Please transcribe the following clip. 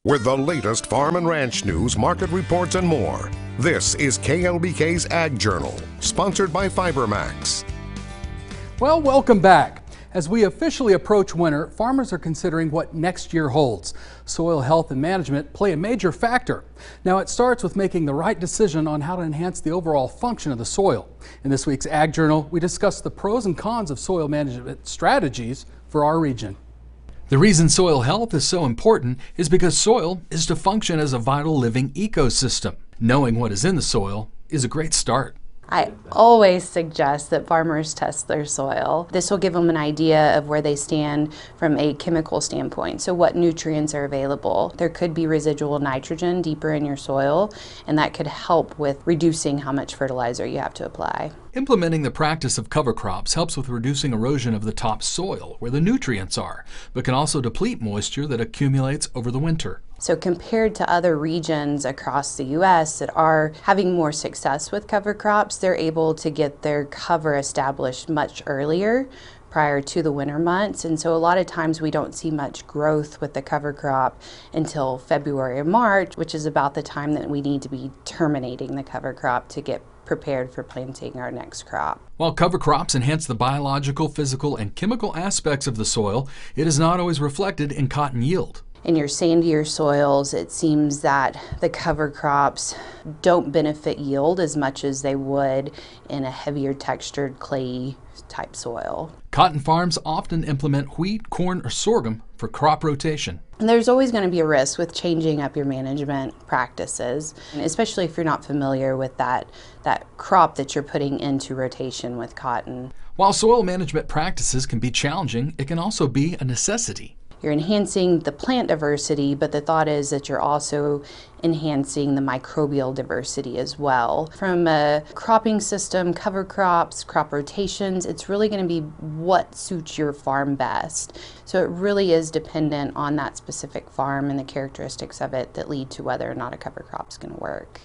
With the latest farm and ranch news, market reports, and more. This is KLBK's Ag Journal, sponsored by FiberMax. Well, welcome back. As we officially approach winter, farmers are considering what next year holds. Soil health and management play a major factor. Now, it starts with making the right decision on how to enhance the overall function of the soil. In this week's Ag Journal, we discuss the pros and cons of soil management strategies for our region. The reason soil health is so important is because soil is to function as a vital living ecosystem. Knowing what is in the soil is a great start. I always suggest that farmers test their soil. This will give them an idea of where they stand from a chemical standpoint. So what nutrients are available. There could be residual nitrogen deeper in your soil, and that could help with reducing how much fertilizer you have to apply. Implementing the practice of cover crops helps with reducing erosion of the topsoil where the nutrients are, but can also deplete moisture that accumulates over the winter. So compared to other regions across the U.S. that are having more success with cover crops, they're able to get their cover established much earlier prior to the winter months. And so a lot of times we don't see much growth with the cover crop until February or March, which is about the time that we need to be terminating the cover crop to get prepared for planting our next crop. While cover crops enhance the biological, physical, and chemical aspects of the soil, it is not always reflected in cotton yield. In your sandier soils, it seems that the cover crops don't benefit yield as much as they would in a heavier textured clay type soil. Cotton farms often implement wheat, corn, or sorghum for crop rotation. And there's always going to be a risk with changing up your management practices, especially if you're not familiar with that crop that you're putting into rotation with cotton. While soil management practices can be challenging, it can also be a necessity. You're enhancing the plant diversity, but the thought is that you're also enhancing the microbial diversity as well. From a cropping system, cover crops, crop rotations, it's really going to be what suits your farm best. So it really is dependent on that specific farm and the characteristics of it that lead to whether or not a cover crop is going to work.